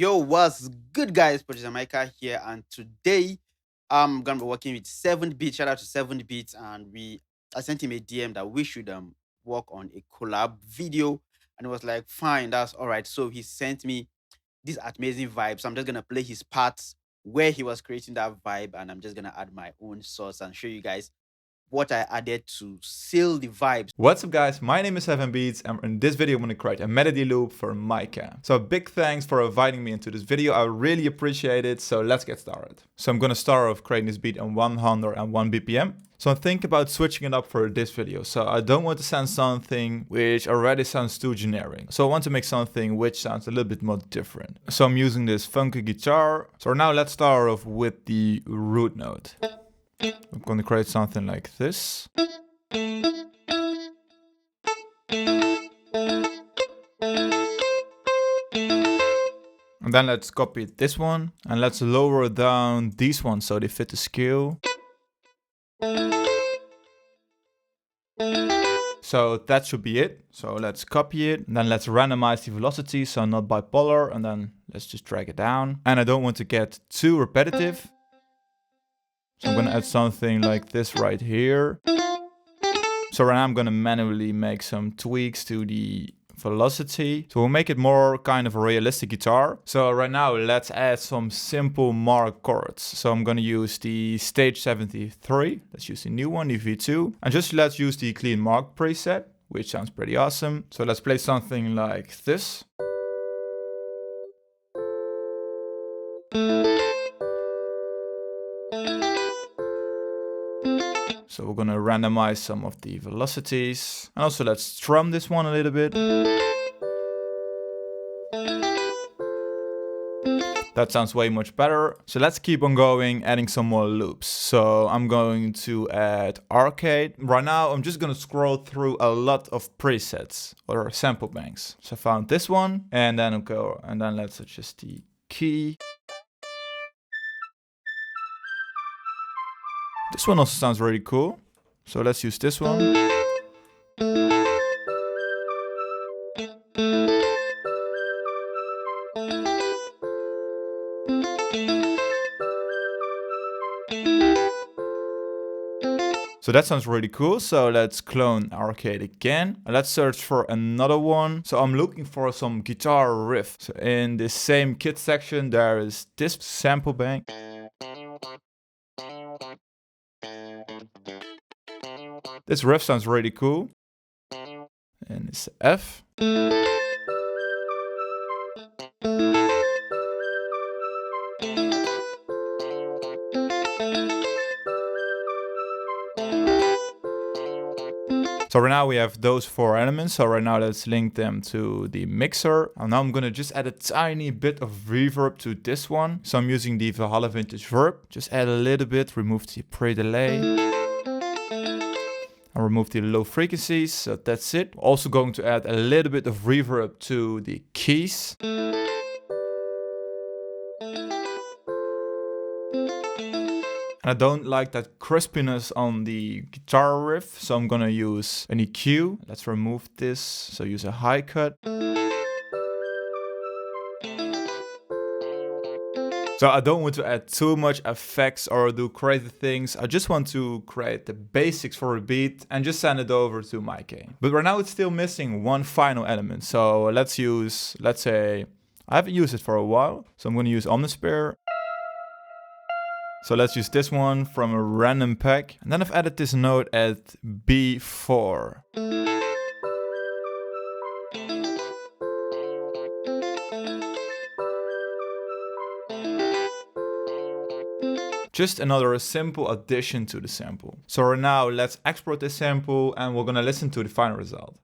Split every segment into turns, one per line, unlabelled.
Yo, what's good, guys? Producer Micah here, and today I'm gonna be working with 7 Beat. Shout out to 7 Beat, and I sent him a DM that we should work on a collab video, and it was like, fine, that's all right. So he sent me this amazing vibe. So I'm just gonna play his parts where he was creating that vibe, and I'm just gonna add my own sauce and show you guys what I added to seal the vibes.
What's up guys, my name is Seven Beats and in this video I'm going to create a melody loop for Micah. So big thanks for inviting me into this video, I really appreciate it, so let's get started. So I'm going to start off creating this beat on 101 BPM. So I think about switching it up for this video, so I don't want to sound something which already sounds too generic. So I want to make something which sounds a little bit more different. So I'm using this funky guitar. So now let's start off with the root note. I'm going to create something like this. And then let's copy this one and let's lower down these ones so they fit the scale. So that should be it. So let's copy it and then let's randomize the velocity so not bipolar, and then let's just drag it down. And I don't want to get too repetitive. So I'm gonna add something like this right here. So right now I'm gonna manually make some tweaks to the velocity. So we'll make it more kind of a realistic guitar. So right now let's add some simple mark chords. So I'm gonna use the stage 73. Let's use the new one, the V2. And just let's use the clean mark preset, which sounds pretty awesome. So let's play something like this. So we're gonna randomize some of the velocities. And also let's strum this one a little bit. That sounds way much better. So let's keep on going, adding some more loops. So I'm going to add arcade. Right now, I'm just gonna scroll through a lot of presets or sample banks. So I found this one, and then I'll go, and then let's adjust the key. This one also sounds really cool. So let's use this one. So that sounds really cool. So let's clone arcade again. And let's search for another one. So I'm looking for some guitar riff. So in this same kit section, there is this sample bank. This riff sounds really cool. And it's F. So right now we have those 4 elements. So right now let's link them to the mixer. And now I'm gonna just add a tiny bit of reverb to this one. So I'm using the Valhalla Vintage Verb. Just add a little bit, remove the pre-delay. And remove the low frequencies, so that's it. Also going to add a little bit of reverb to the keys. And I don't like that crispiness on the guitar riff, so I'm gonna use an EQ. Let's remove this, so use a high cut. So I don't want to add too much effects or do crazy things. I just want to create the basics for a beat and just send it over to Micah. But right now it's still missing one final element. So let's say, I haven't used it for a while. So I'm gonna use Omnisphere. So let's use this one from a random pack. And then I've added this note at B4. Just another simple addition to the sample. So right now let's export this sample and we're gonna listen to the final result.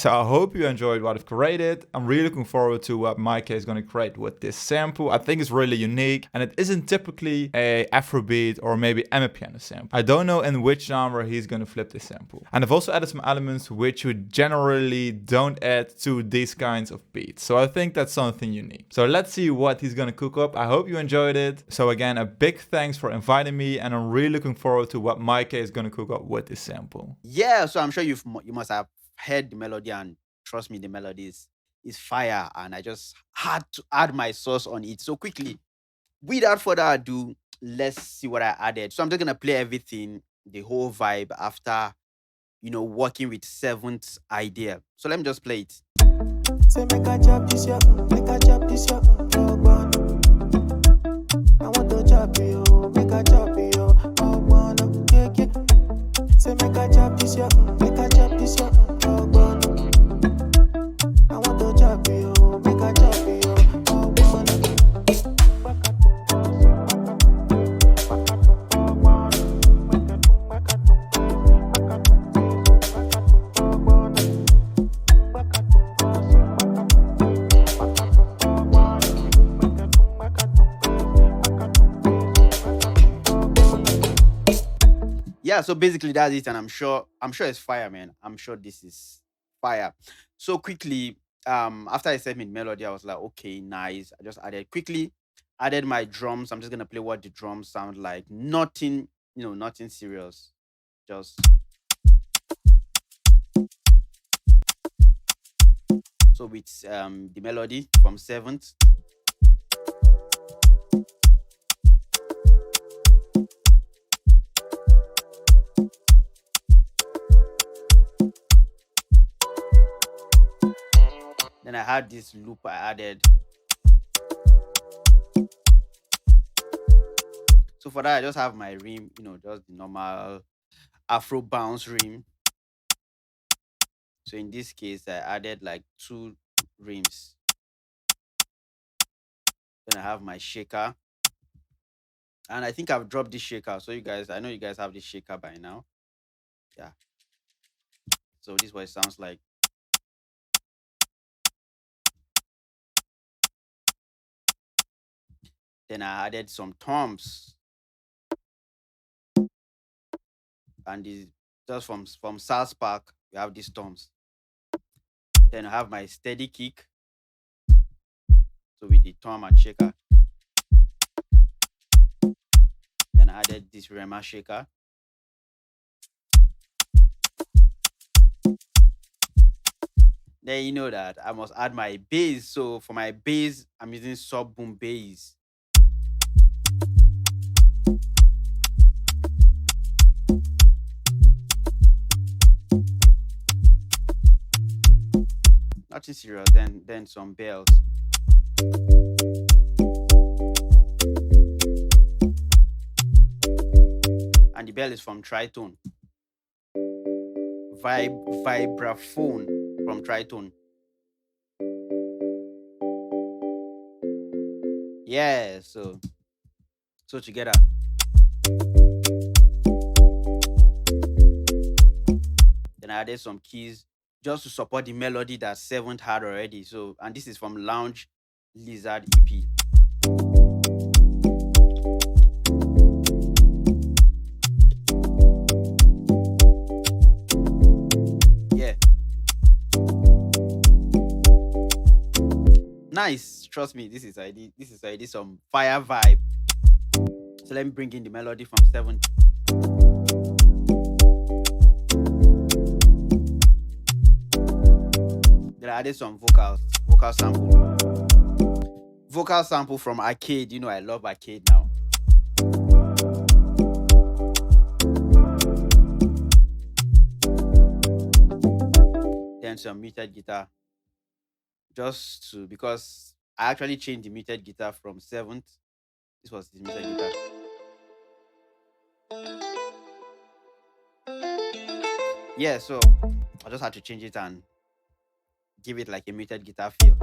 So I hope you enjoyed what I've created. I'm really looking forward to what Micah is going to create with this sample. I think it's really unique, and it isn't typically a Afrobeat or maybe Amapiano sample. I don't know in which genre he's going to flip this sample. And I've also added some elements which you generally don't add to these kinds of beats. So I think that's something unique. So let's see what he's going to cook up. I hope you enjoyed it. So again, a big thanks for inviting me, and I'm really looking forward to what Micah is going to cook up with this sample.
Yeah, so I'm sure you must have heard the melody, and trust me, the melody is fire, and I just had to add my sauce on it. So quickly, without further ado, let's see what I added. So I'm just gonna play everything, the whole vibe after working with Seventh idea. So let me just play it.
Say make a chop this year, make a chop this year, oh one. I want to chop you, make a chop you, oh one, yeah, yeah. Say make a chop this year, make a chop this year, oh one. I want to chop you, make a chop you, oh one.
Yeah, so basically that's it, and I'm sure it's fire, man. I'm sure this is fire. So quickly, after I set my melody, I was like, okay, nice. I just added my drums. I'm just gonna play what the drums sound like. Nothing, nothing serious. Just so with the melody from Seventh. Then I had this loop I added. So for that, I just have my rim, just the normal Afro bounce rim. So in this case, I added like 2 rims. Then I have my shaker. And I think I've dropped this shaker. So I know you guys have this shaker by now. Yeah. So this is what it sounds like. Then I added some toms. And this just from South Park, we have these toms. Then I have my steady kick. So with the tom and shaker. Then I added this Rema shaker. Then you know that I must add my bass. So for my bass, I'm using sub boom bass. Nothing serious. Then some bells. And the bell is from Tritone. Vibraphone from Tritone. Yeah, so together. Then I added some keys just to support the melody that Seventh had already. So, and this is from Lounge Lizard EP. Yeah. Nice. Trust me, this is already some fire vibe. So let me bring in the melody from Seventh. Then I added some vocal sample from Arcade. I love Arcade now. Then some muted guitar, because I actually changed the muted guitar from Seventh. This was the muted guitar. Yeah, so I just had to change it and give it like a muted guitar feel.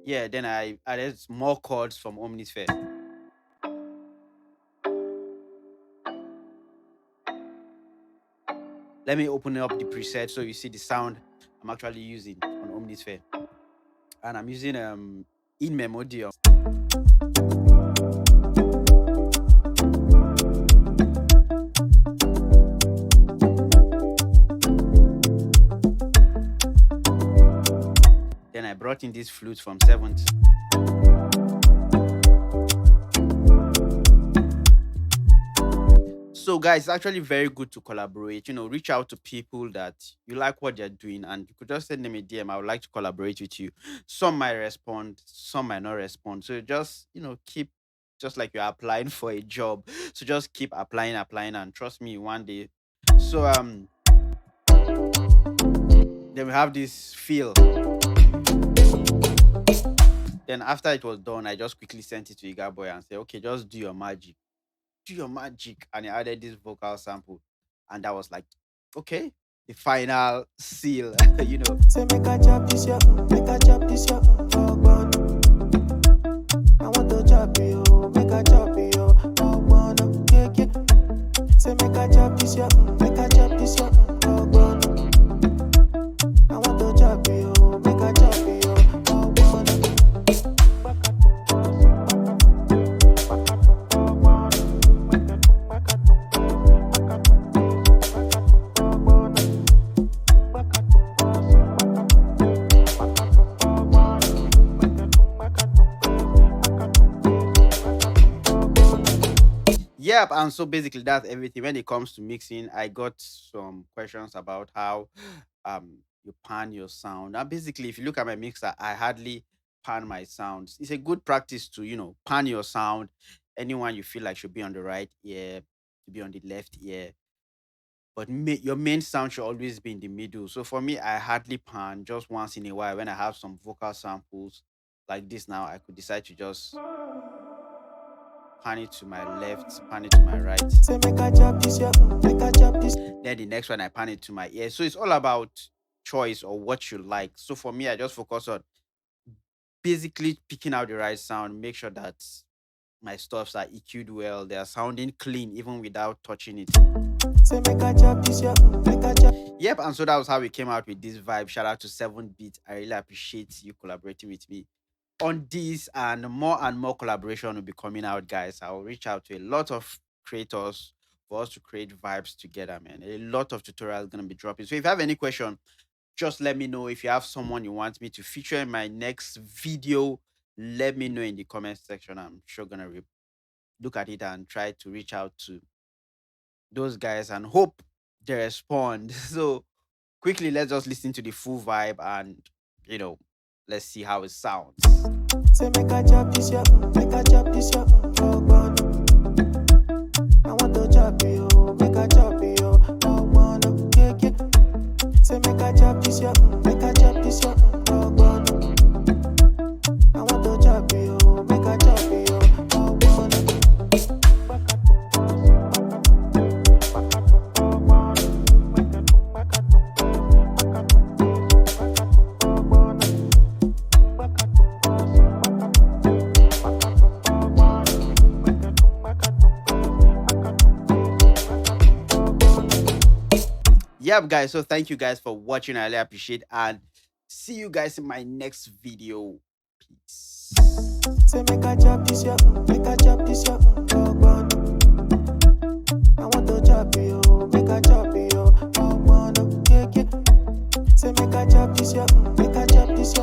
Yeah, then I added more chords from Omnisphere. Let me open up the preset so you see the sound I'm actually using on Omnisphere. And I'm using in Memodio. Then I brought in this flute from 7th. So guys, it's actually very good to collaborate. Reach out to people that you like what they're doing, and you could just send them a DM. I would like to collaborate with you. Some might respond, some might not respond. So just keep, just like you're applying for a job. So just keep applying, and trust me, one day. So then we have this feel. Then after it was done, I just quickly sent it to Iga Boy and said, okay, just do your magic. Do your magic. And he added this vocal sample. And that was like, okay, the final seal,
Say make a chop this year, make a chop this year, oh bono. I want to chop you, make a chop you, oh bono, yeah. Say make a chop this year, make a chop this year, oh bono. I want to chop you, make a chop you, oh bono.
Yep, and so basically that's everything. When it comes to mixing, I got some questions about how you pan your sound. And basically, if you look at my mixer, I hardly pan my sounds. It's a good practice to pan your sound. Anyone you feel like should be on the right ear, to be on the left ear, but your main sound should always be in the middle. So for me, I hardly pan. Just once in a while when I have some vocal samples like this. Now I could decide to just pan it to my left, pan it to my right.
Say make a chop this year, make a chop this.
Then the next one I pan it to my ear. So it's all about choice or what you like. So for me, I just focus on basically picking out the right sound, make sure that my stuffs are EQ'd well, they are sounding clean even without touching it.
Say make a chop this year, make a chop.
Yep, and so that was how we came out with this vibe. Shout out to 7-Bit. I really appreciate you collaborating with me on this, and more collaboration will be coming out, guys. I'll reach out to a lot of creators for us to create vibes together, man. A lot of tutorials gonna be dropping. So if you have any question, just let me know. If you have someone you want me to feature in my next video, let me know in the comment section. I'm sure gonna look at it and try to reach out to those guys and hope they respond. So quickly, let's just listen to the full vibe and let's see how it sounds.
Say make a chop this year, make a chop this year, oh bono. I want to chop you, make a chop you, oh bono, yeah. Say make a chop this year, make a chop this year, oh bono. I want to chop you, make a chop you, oh bono.
Yep, guys, so thank you guys for watching. I really appreciate, and see you guys in my next video. Peace.
Say make a chop this year, make a chop this year, oh bono. I want to chop you, make a chop you, oh bono, yeah. Say make a chop this year, make a chop this year.